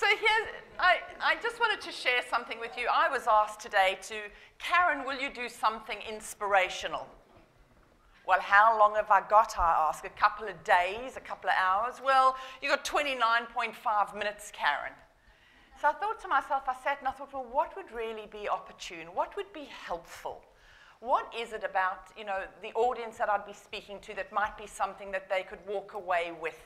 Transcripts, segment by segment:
So I just wanted to share something with you. I was asked today Karen, will you do something inspirational? Well, how long have I got, I ask? A couple of days, a couple of hours? Well, you got 29.5 minutes, Karen. So I thought to myself, I sat and I thought, well, what would really be opportune? What would be helpful? What is it about, the audience that I'd be speaking to that might be something that they could walk away with?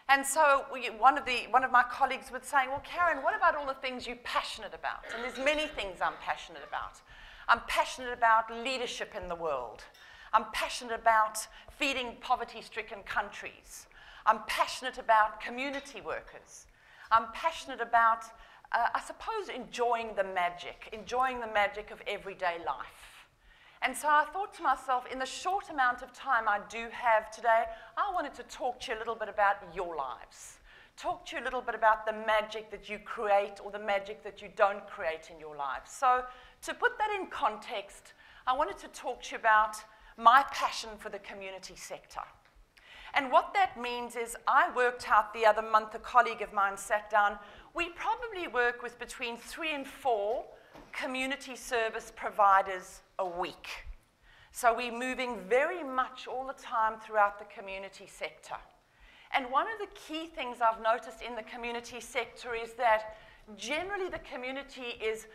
And so one of my colleagues was saying, well, Karen, what about all the things you're passionate about? And there's many things I'm passionate about. I'm passionate about leadership in the world. I'm passionate about feeding poverty-stricken countries. I'm passionate about community workers. I'm passionate about, I suppose, enjoying the magic of everyday life. And so I thought to myself, in the short amount of time I do have today, I wanted to talk to you a little bit about your lives. Talk to you a little bit about the magic that you create or the magic that you don't create in your lives. So to put that in context, I wanted to talk to you about my passion for the community sector. And what that means is I worked out the other month, a colleague of mine sat down, we probably work with between 3 and 4 community service providers a week. So we're moving very much all the time throughout the community sector. And one of the key things I've noticed in the community sector is that generally the community is,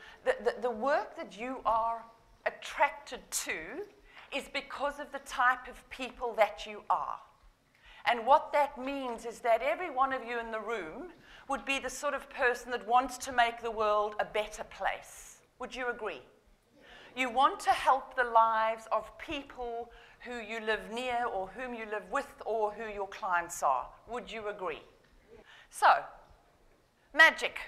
the work that you are attracted to is because of the type of people that you are. And what that means is that every one of you in the room would be the sort of person that wants to make the world a better place. Would you agree? You want to help the lives of people who you live near or whom you live with or who your clients are. Would you agree? So, magic.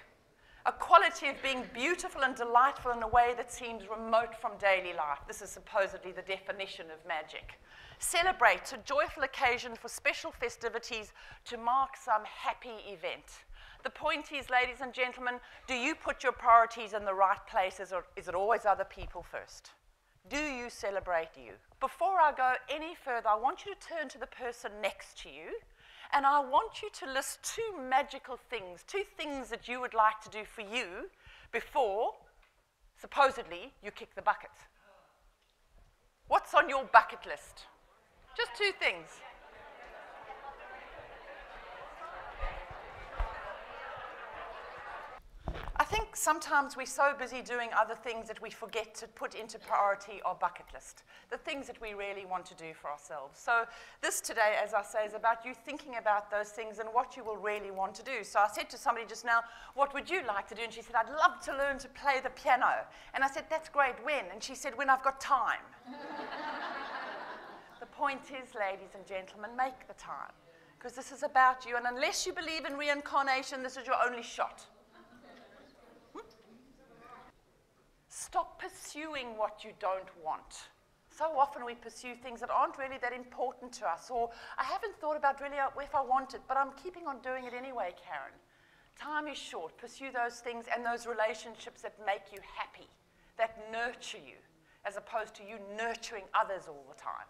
A quality of being beautiful and delightful in a way that seems remote from daily life. This is supposedly the definition of magic. Celebrate, a joyful occasion for special festivities to mark some happy event. The point is, ladies and gentlemen, do you put your priorities in the right places, or is it always other people first? Do you celebrate you? Before I go any further, I want you to turn to the person next to you, and I want you to list 2 magical things, 2 things that you would like to do for you before, supposedly, you kick the bucket. What's on your bucket list? Just 2 things. I think sometimes we're so busy doing other things that we forget to put into priority our bucket list, the things that we really want to do for ourselves. So this today, as I say, is about you thinking about those things and what you will really want to do. So I said to somebody just now, what would you like to do? And she said, I'd love to learn to play the piano. And I said, that's great, when? And she said, when I've got time. The point is, ladies and gentlemen, make the time, because this is about you. And unless you believe in reincarnation, this is your only shot. Stop pursuing what you don't want. So often we pursue things that aren't really that important to us, or I haven't thought about really if I want it, but I'm keeping on doing it anyway, Karen. Time is short. Pursue those things and those relationships that make you happy, that nurture you, as opposed to you nurturing others all the time.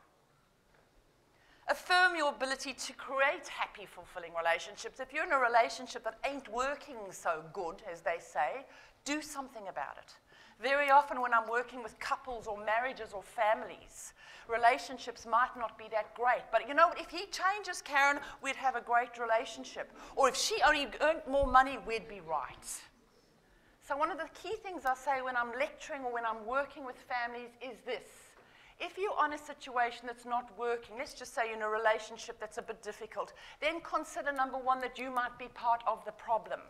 Affirm your ability to create happy, fulfilling relationships. If you're in a relationship that ain't working so good, as they say, do something about it. Very often when I'm working with couples or marriages or families, relationships might not be that great. But you know what? If he changes, Karen, we'd have a great relationship. Or if she only earned more money, we'd be right. So one of the key things I say when I'm lecturing or when I'm working with families is this. If you're on a situation that's not working, let's just say you're in a relationship that's a bit difficult, then consider, number 1, that you might be part of the problem.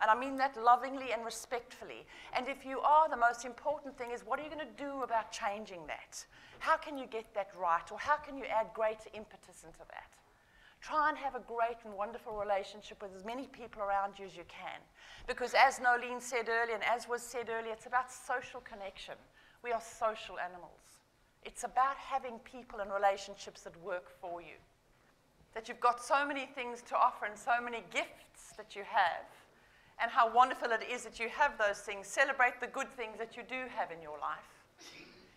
And I mean that lovingly and respectfully. And if you are, the most important thing is, what are you going to do about changing that? How can you get that right? Or how can you add greater impetus into that? Try and have a great and wonderful relationship with as many people around you as you can. Because as Nolene said earlier, and as was said earlier, it's about social connection. We are social animals. It's about having people and relationships that work for you. That you've got so many things to offer and so many gifts that you have. And how wonderful it is that you have those things. Celebrate the good things that you do have in your life.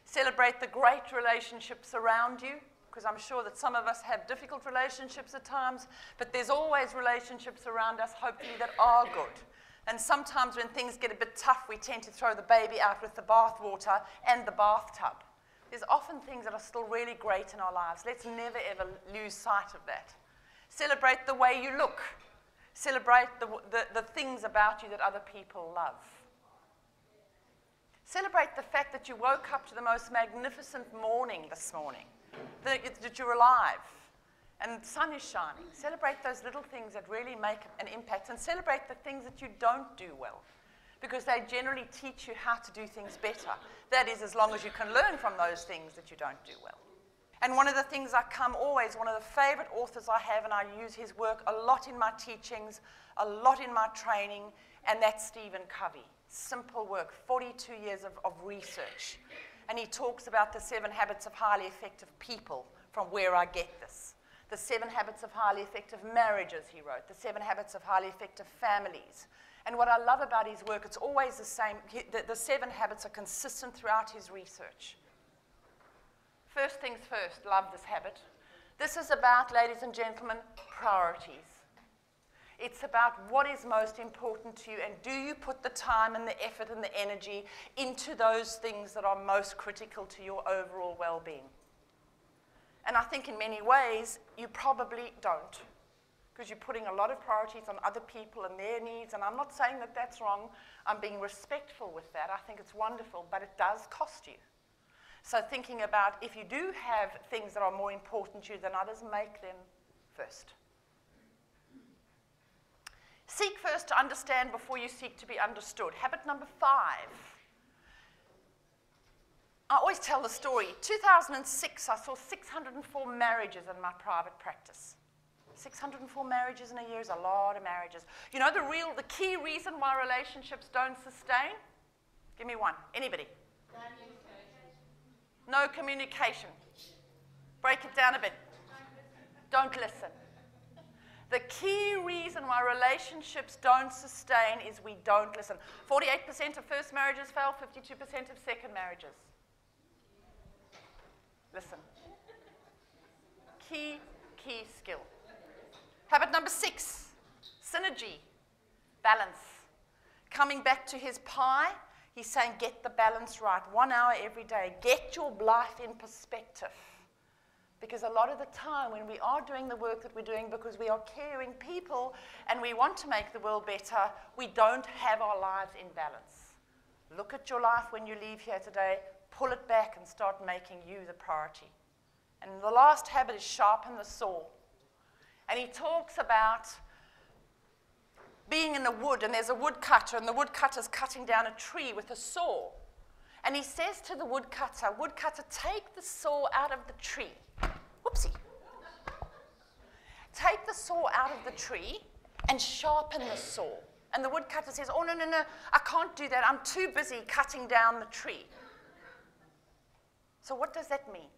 Celebrate the great relationships around you, because I'm sure that some of us have difficult relationships at times, but there's always relationships around us, hopefully, that are good. And sometimes when things get a bit tough, we tend to throw the baby out with the bathwater and the bathtub. There's often things that are still really great in our lives. Let's never, ever lose sight of that. Celebrate the way you look. Celebrate the things about you that other people love. Celebrate the fact that you woke up to the most magnificent morning this morning, that you're alive and the sun is shining. Celebrate those little things that really make an impact, and celebrate the things that you don't do well, because they generally teach you how to do things better. That is, as long as you can learn from those things that you don't do well. And one of the things one of the favorite authors I have, and I use his work a lot in my teachings, a lot in my training, and that's Stephen Covey. Simple work, 42 years of research. And he talks about the 7 habits of highly effective people, from where I get this. The 7 habits of highly effective marriages, he wrote. The 7 habits of highly effective families. And what I love about his work, it's always the same. The 7 habits are consistent throughout his research. First things first, love this habit. This is about, ladies and gentlemen, priorities. It's about what is most important to you, and do you put the time and the effort and the energy into those things that are most critical to your overall well-being. And I think in many ways, you probably don't, because you're putting a lot of priorities on other people and their needs, and I'm not saying that that's wrong. I'm being respectful with that. I think it's wonderful, but it does cost you. So thinking about, if you do have things that are more important to you than others, make them first. Seek first to understand before you seek to be understood. Habit number 5. I always tell the story. 2006, I saw 604 marriages in my private practice. 604 marriages in a year is a lot of marriages. You know the key reason why relationships don't sustain? Give me one. Anybody? No communication. Break it down a bit. Don't listen. The key reason why relationships don't sustain is we don't listen. 48% of first marriages fail, 52% of second marriages. Listen. Key skill. Habit number 6, synergy, balance. Coming back to his pie, he's saying get the balance right. 1 hour every day. Get your life in perspective. Because a lot of the time when we are doing the work that we're doing because we are caring people and we want to make the world better, we don't have our lives in balance. Look at your life when you leave here today, pull it back and start making you the priority. And the last habit is sharpen the saw. And he talks about being in the wood, and there's a woodcutter, and the woodcutter's cutting down a tree with a saw. And he says to the woodcutter, take the saw out of the tree. Whoopsie. Take the saw out of the tree and sharpen the saw. And the woodcutter says, oh, no, I can't do that. I'm too busy cutting down the tree. So what does that mean?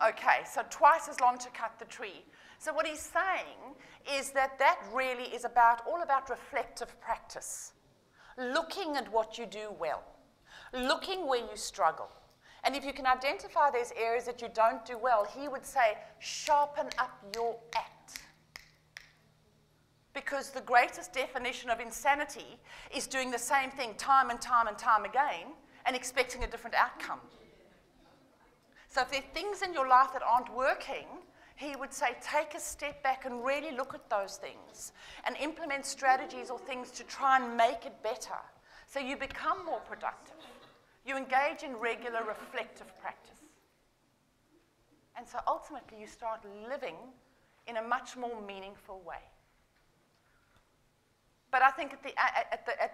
Okay, so twice as long to cut the tree. So what he's saying is that really is all about reflective practice. Looking at what you do well. Looking where you struggle. And if you can identify those areas that you don't do well, he would say, sharpen up your act. Because the greatest definition of insanity is doing the same thing time and time and time again and expecting a different outcome. So if there are things in your life that aren't working, he would say take a step back and really look at those things and implement strategies or things to try and make it better so you become more productive. You engage in regular reflective practice. And so ultimately you start living in a much more meaningful way. But I think at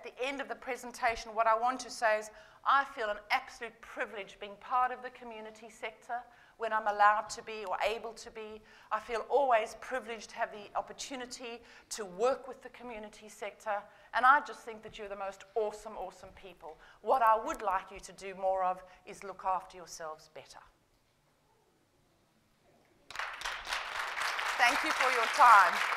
the end of the presentation, what I want to say is I feel an absolute privilege being part of the community sector when I'm allowed to be or able to be. I feel always privileged to have the opportunity to work with the community sector. And I just think that you're the most awesome, awesome people. What I would like you to do more of is look after yourselves better. Thank you for your time.